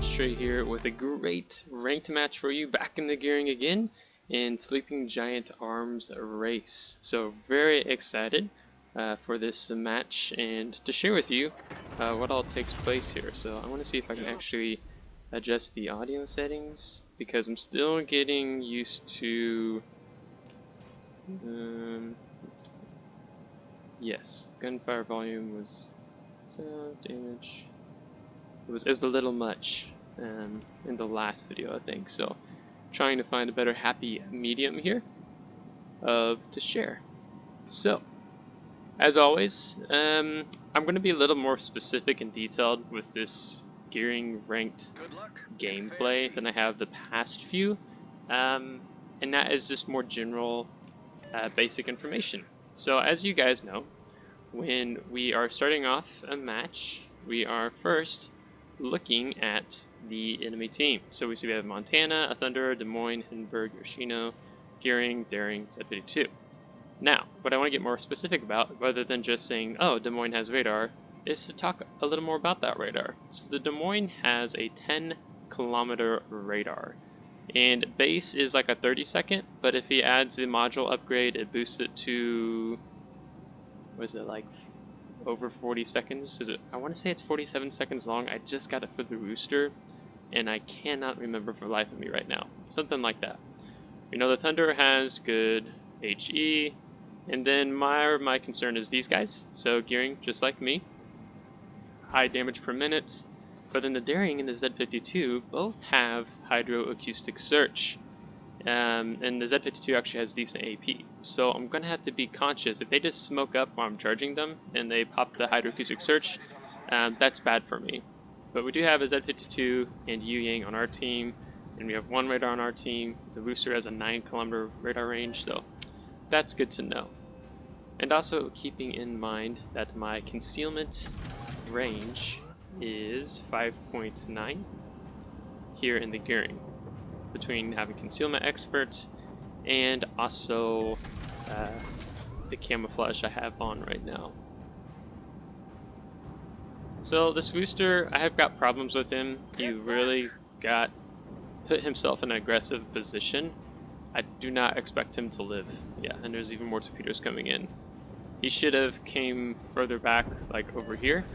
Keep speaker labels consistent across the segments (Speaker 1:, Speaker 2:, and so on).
Speaker 1: Trey here with a great ranked match for you, back in the gearing again in Sleeping Giant Arms Race. So very excited for this match and to share with you what all takes place here. So I want to see if I can actually adjust the audio settings because I'm still getting used to yes, gunfire volume was sound damage. It was a little much in the last video, I think. So, trying to find a better happy medium here to share. So, as always, I'm going to be a little more specific and detailed with this gearing ranked gameplay than I have the past few, and that is just more general, basic information. So, as you guys know, when we are starting off a match, we are first looking at the enemy team. So we see we have Montana, a Thunderer, Des Moines, Hindenburg, Yoshino, Gearing, Daring, Z52. Now, what I want to get more specific about, rather than just saying, oh, Des Moines has radar, is to talk a little more about that radar. So the Des Moines has a 10-kilometer radar. And base is like a 30-second, but if he adds the module upgrade, it boosts it to, was it like over 40 seconds? Is it? I want to say it's 47 seconds long. I just got it for the rooster, and I cannot remember for the life of me right now. Something like that. We know the Thunder has good HE, and then my concern is these guys. So gearing just like me, high damage per minute. But then the Daring and the Z52 both have hydroacoustic search. And the Z52 actually has decent AP, so I'm going to have to be conscious. If they just smoke up while I'm charging them and they pop the hydroacoustic search, that's bad for me. But we do have a Z52 and Yu Yang on our team, and we have one radar on our team. The Rooster has a 9-kilometer radar range, so that's good to know. And also keeping in mind that my concealment range is 5.9 here in the gearing, between having concealment expert and also the camouflage I have on right now. So this booster, I have got problems with him. He really put himself in an aggressive position. I do not expect him to live. Yeah, and there's even more torpedoes coming in. He should have came further back, like over here.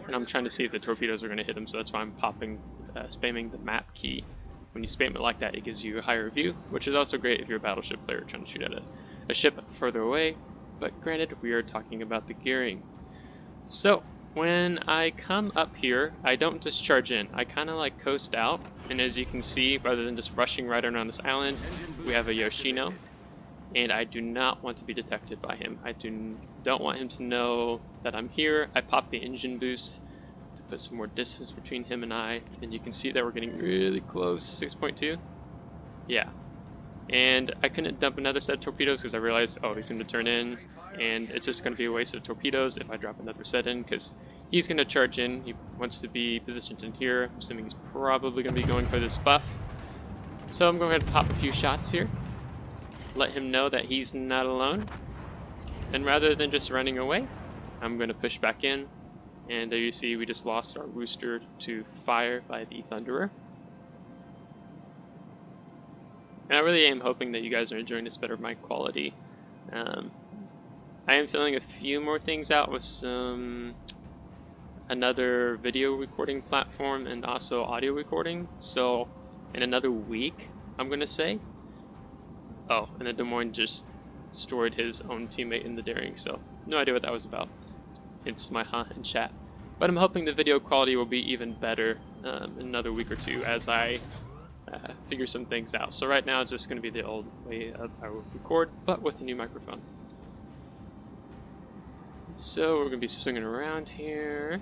Speaker 1: And I'm trying to see if the torpedoes are going to hit him, so that's why I'm spamming the map key. When you spam it like that, it gives you a higher view, which is also great if you're a battleship player trying to shoot at a ship further away. But granted, we are talking about the gearing. So when I come up here, I don't just charge in. I kind of like coast out, and as you can see, rather than just rushing right around this island, we have a Yoshino, and I do not want to be detected by him. I don't want him to know that I'm here. I pop the engine boost to put some more distance between him and I, and you can see that we're getting really close. 6.2, yeah. And I couldn't dump another set of torpedoes because I realized, oh, he's going to turn in, and it's just going to be a waste of torpedoes if I drop another set in, because he's going to charge in. He wants to be positioned in here. I'm assuming he's probably going to be going for this buff. So I'm going to pop a few shots here, let him know that he's not alone, and rather than just running away, I'm going to push back in. And there you see we just lost our rooster to fire by the Thunderer. And I really am hoping that you guys are enjoying this better mic quality. I am filling a few more things out with another video recording platform and also audio recording. So in another week, I'm going to say. Oh, and the Des Moines just destroyed his own teammate in the Daring, so no idea what that was about. It's my in chat. But I'm hoping the video quality will be even better in another week or two as I figure some things out. So right now it's just going to be the old way I would record, but with a new microphone. So we're going to be swinging around here.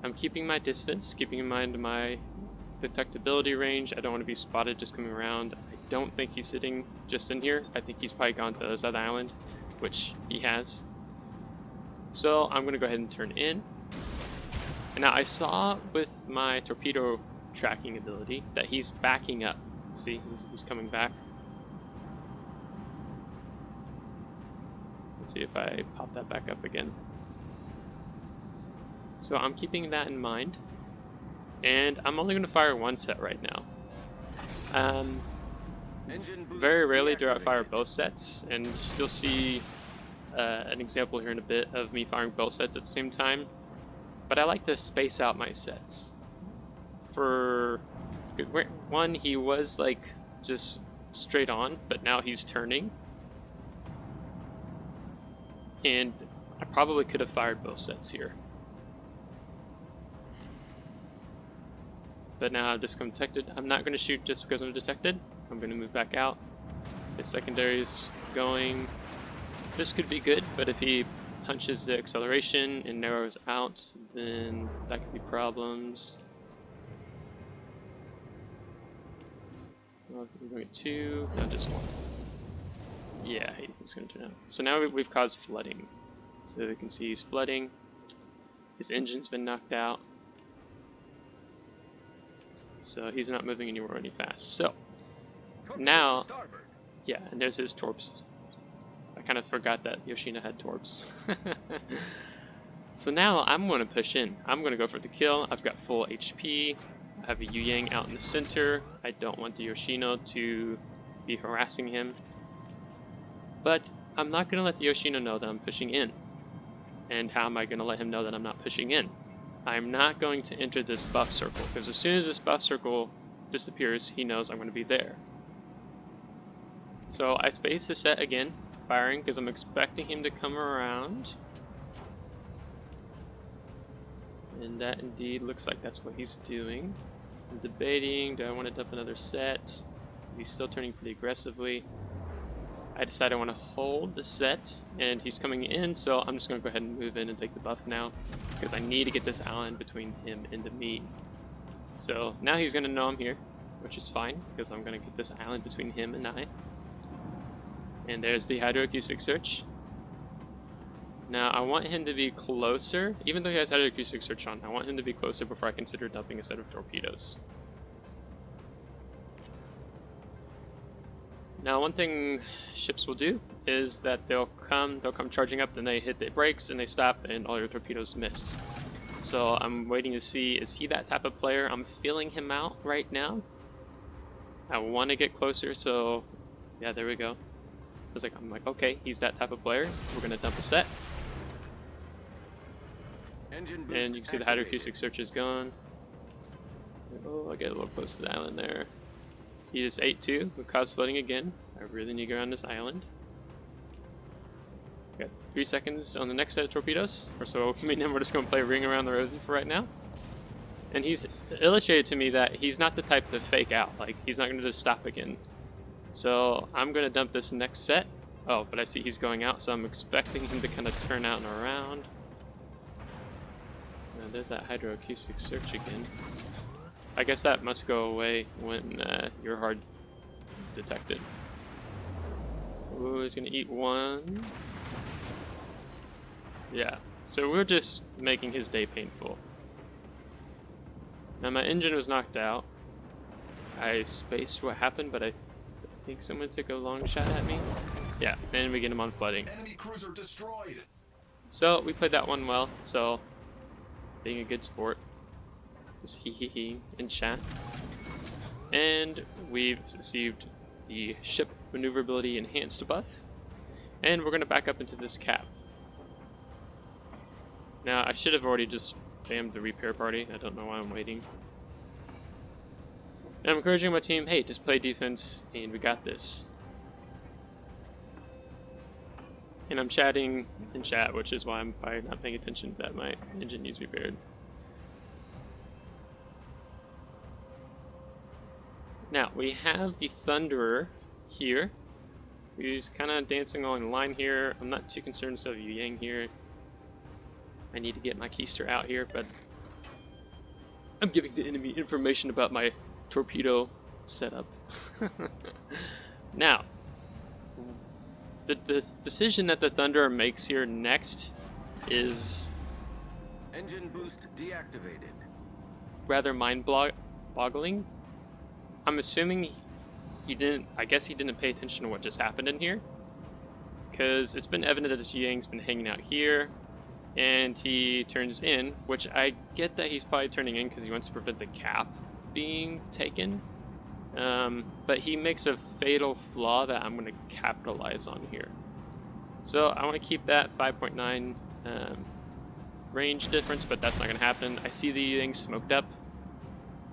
Speaker 1: I'm keeping my distance, keeping in mind my detectability range. I don't want to be spotted just coming around. I don't think he's sitting just in here. I think he's probably gone to the other side of the island, which he has. So I'm going to go ahead and turn in. And now I saw with my torpedo tracking ability that he's backing up. See, he's coming back. Let's see if I pop that back up again. So I'm keeping that in mind. and I'm only going to fire one set right now. Very rarely do I fire both sets, and you'll see an example here in a bit of me firing both sets at the same time. But I like to space out my sets. For one, he was like just straight on, but now he's turning. And I probably could have fired both sets here. But now I've just come detected. I'm not going to shoot just because I'm detected. I'm going to move back out. His secondary is going. This could be good, but if he punches the acceleration and narrows out, then that could be problems. Well, we're going to 2, not just 1. Yeah, he's going to turn out. So now we've caused flooding. So you can see he's flooding. His engine's been knocked out. So he's not moving anywhere any fast. So now, yeah, and there's his torps. I kind of forgot that Yoshino had torps. So now I'm going to push in. I'm going to go for the kill. I've got full HP. I have a Yu Yang out in the center. I don't want the Yoshino to be harassing him. But I'm not going to let the Yoshino know that I'm pushing in. And how am I going to let him know that I'm not pushing in? I'm not going to enter this buff circle, because as soon as this buff circle disappears, he knows I'm going to be there. So I space the set again, firing, because I'm expecting him to come around. And that indeed looks like that's what he's doing. I'm debating, do I want to dump another set? He's still turning pretty aggressively. I decided I want to hold the set, and he's coming in, so I'm just going to go ahead and move in and take the buff now, because I need to get this island between him and me. So now he's going to know I'm here, which is fine, because I'm going to get this island between him and I. And there's the hydroacoustic search. Now I want him to be closer, even though he has hydroacoustic search on, I want him to be closer before I consider dumping a set of torpedoes. Now one thing ships will do is that they'll come charging up, then they hit the brakes and they stop and all your torpedoes miss. So I'm waiting to see, is he that type of player? I'm feeling him out right now. I want to get closer, so yeah, there we go. I'm like, okay, he's that type of player. We're gonna dump a set. And you can see the hydroacoustic search is gone. Oh, I get a little close to the island there. He is 8-2 with cause flooding again. I really need to go around this island. Got 3 seconds on the next set of torpedoes, or so me and him we're just going to play ring around the rosy for right now. And he's illustrated to me that he's not the type to fake out, like he's not going to just stop again. So I'm going to dump this next set. Oh, but I see he's going out, so I'm expecting him to kind of turn out and around. Now there's that hydroacoustic search again. I guess that must go away when you're hard detected. Ooh, he's gonna eat one. Yeah, so we're just making his day painful. Now my engine was knocked out. I spaced what happened, but I think someone took a long shot at me. Yeah, and we get him on flooding.
Speaker 2: Enemy cruiser destroyed.
Speaker 1: So we played that one well, so being a good sport. Just hee in chat. And we've received the ship maneuverability enhanced buff. And we're going to back up into this cap. Now I should have already just spammed the repair party. I don't know why I'm waiting. And I'm encouraging my team, hey, just play defense and we got this. And I'm chatting in chat, which is why I'm probably not paying attention that my engine needs repaired. Now, we have the Thunderer here. He's kind of dancing along the line here. I'm not too concerned with Yu Yang here. I need to get my keister out here, but I'm giving the enemy information about my torpedo setup. Now, the decision that the Thunderer makes here next is
Speaker 2: engine boost deactivated.
Speaker 1: Rather mind-boggling. I'm assuming he didn't, I guess he didn't pay attention to what just happened in here. Because it's been evident that this Yu Yang's been hanging out here. and he turns in, which I get that he's probably turning in because he wants to prevent the cap being taken. But he makes a fatal flaw that I'm going to capitalize on here. So I want to keep that 5.9 range difference, but that's not going to happen. I see the thing smoked up,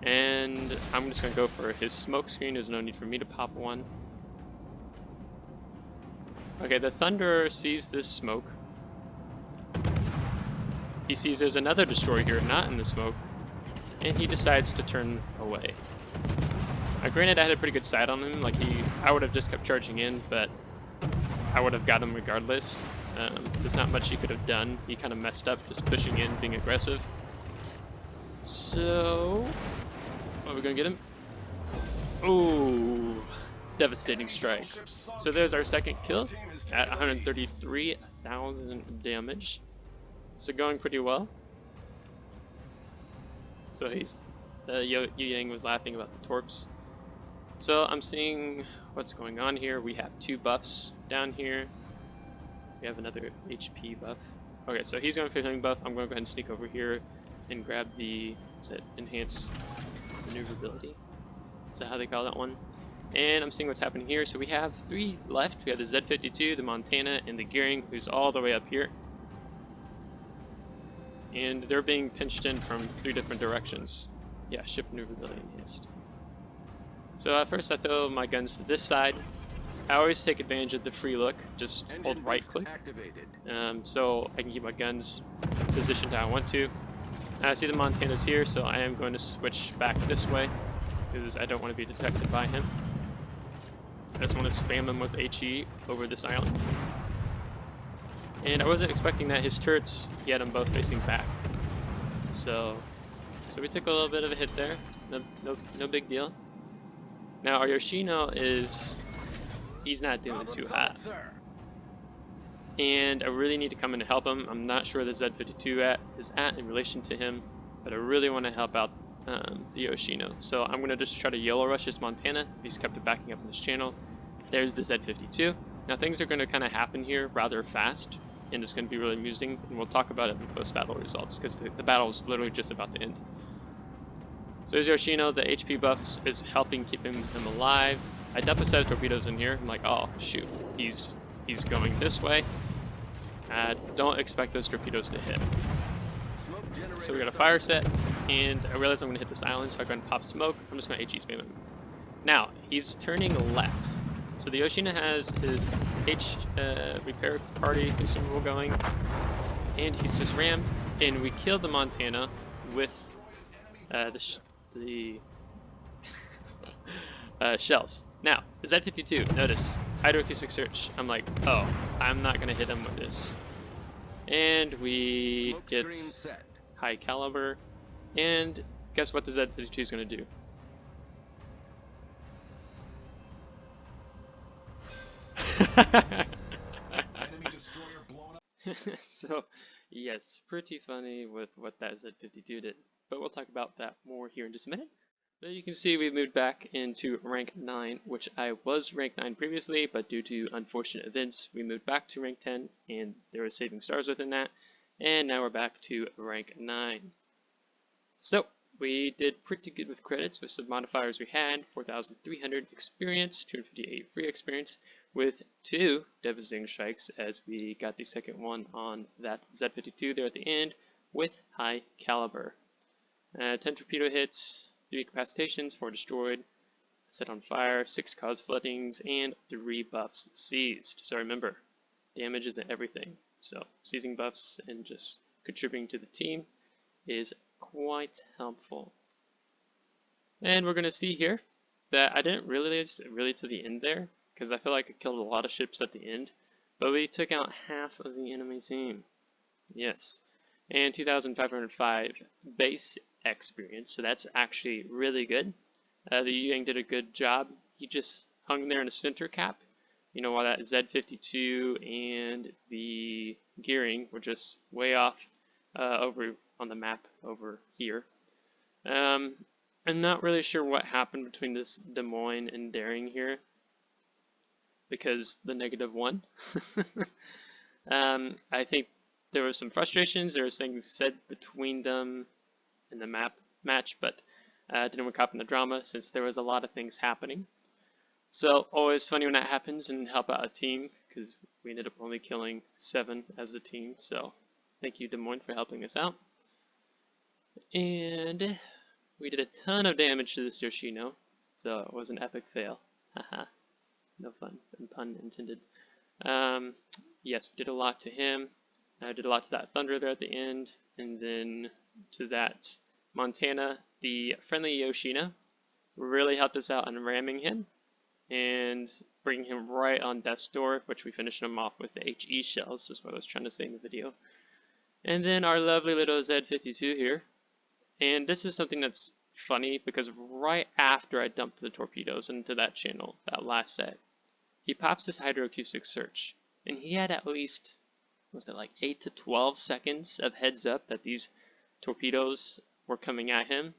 Speaker 1: and I'm just going to go for his smoke screen. There's no need for me to pop one. Okay, the Thunderer sees this smoke. He sees there's another destroyer here, not in the smoke, and he decides to turn away. Granted, I had a pretty good sight on him. Like I would have just kept charging in, but I would have got him regardless. There's not much he could have done. He kind of messed up just pushing in, being aggressive. So, are we gonna get him? Ooh, devastating strike. So there's our second kill at 133,000 damage. So going pretty well. So he's Yu Yang was laughing about the torps. So I'm seeing what's going on here. We have 2 buffs down here. We have another HP buff. Okay, so he's going for healing buff. I'm going to go ahead and sneak over here and grab the enhanced maneuverability. Is that how they call that one? And I'm seeing what's happening here. So we have 3 left. We have the Z52, the Montana, and the Gearing, who's all the way up here. And they're being pinched in from 3 different directions. Yeah, ship maneuverability enhanced. So at first I throw my guns to this side. I always take advantage of the free look, just hold right click. So I can keep my guns positioned how I want to. I see the Montana's here, so I am going to switch back this way, because I don't want to be detected by him. I just want to spam him with HE over this island. And I wasn't expecting that. His turrets, he had them both facing back. So we took a little bit of a hit there. No big deal. Now our Yoshino he's not doing too hot. And I really need to come in and help him. I'm not sure where the Z52 is at in relation to him, but I really want to help out the Yoshino. So I'm going to just try to YOLO rush his Montana. He's kept it backing up in this channel. There's the Z52. Now things are going to kind of happen here rather fast, and it's going to be really amusing, and we'll talk about it in post-battle results, because the battle is literally just about to end. So there's Yoshino. The HP buff is helping keep him alive. I dump a set of torpedoes in here. I'm like, oh shoot, he's going this way. Don't expect those torpedoes to hit. So we got a fire set, and I realize I'm going to hit this island, so I go and pop smoke. I'm just going to HE spam him. Now, he's turning left. So the Yoshino has his repair party consumable going, and he's just rammed, and we killed the Montana with the shells. Now, the Z52, notice, hydroacoustic search. I'm like, oh, I'm not going to hit him with this. And we get high caliber, and guess what the Z52 is going to do? So, yes, pretty funny with what that Z52 did, but we'll talk about that more here in just a minute. So you can see we've moved back into rank 9, which I was rank 9 previously, but due to unfortunate events, we moved back to rank 10, and there were saving stars within that, and now we're back to rank 9. So, we did pretty good with credits with some modifiers we had, 4,300 experience, 258 free experience, with 2 devastating strikes as we got the second one on that Z52 there at the end with high caliber. 10 torpedo hits, 3 incapacitations, 4 destroyed, set on fire, 6 cause floodings, and 3 buffs seized. So remember, damage isn't everything. So seizing buffs and just contributing to the team is quite helpful. And we're going to see here that I didn't realize really to the end there, because I feel like I killed a lot of ships at the end, but we took out half of the enemy team. Yes. And 2,505 base experience, so that's actually really good. The Yang did a good job. He just hung there in a center cap, you know, while that Z52 and the Gearing were just way off over on the map over here. I'm not really sure what happened between this Des Moines and Daring here, because the -1. I think there was some frustrations. There was things said between them in the match, but didn't work out in the drama since there was a lot of things happening. So always funny when that happens and help out a team, because we ended up only killing 7 as a team. So thank you, Des Moines, for helping us out. And we did a ton of damage to this Yoshino, so it was an epic fail. Haha, no fun, and pun intended. Yes, we did a lot to him. I did a lot to that Thunder there at the end, and then to that Montana. The friendly Yoshino really helped us out on ramming him and bringing him right on death's door, which we finished him off with the HE shells, is what I was trying to say in the video. And then our lovely little Z52 here. And this is something that's funny because right after I dumped the torpedoes into that channel, that last set, he pops this hydroacoustic search. And he had at least, was it like 8 to 12 seconds of heads up that these torpedoes were coming at him.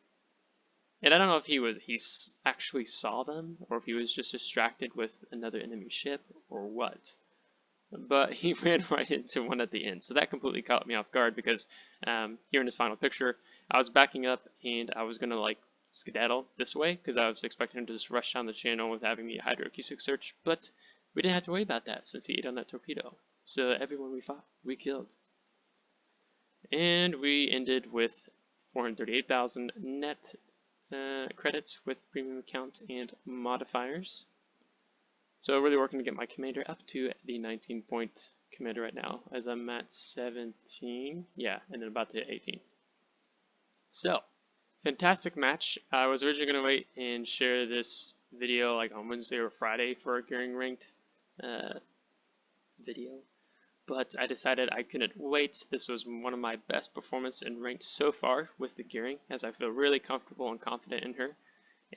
Speaker 1: And I don't know if he actually saw them, or if he was just distracted with another enemy ship, or what. But he ran right into one at the end, so that completely caught me off guard because here in his final picture, I was backing up and I was gonna like skedaddle this way because I was expecting him to just rush down the channel with having the hydroacoustic search, but we didn't have to worry about that since he ate on that torpedo. So everyone we fought, we killed. And we ended with 438,000 net credits with premium accounts and modifiers. So really working to get my commander up to the 19-point commander right now, as I'm at 17, yeah, and then about to hit 18. So, fantastic match. I was originally going to wait and share this video like on Wednesday or Friday for a Gearing ranked video, but I decided I couldn't wait. This was one of my best performances in ranked so far with the Gearing, as I feel really comfortable and confident in her.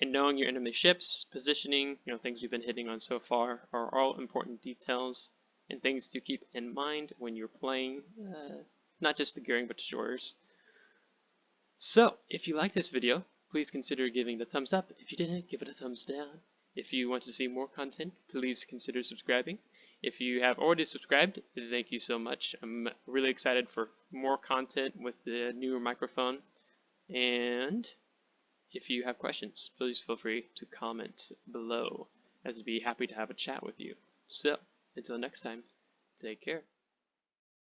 Speaker 1: And knowing your enemy ships, positioning, things we've been hitting on so far are all important details and things to keep in mind when you're playing, not just the Gearing, but destroyers. So, if you like this video, please consider giving it a thumbs up. If you didn't, give it a thumbs down. If you want to see more content, please consider subscribing. If you have already subscribed, thank you so much. I'm really excited for more content with the newer microphone. And if you have questions, please feel free to comment below, as I'd be happy to have a chat with you. So, until next time, take care.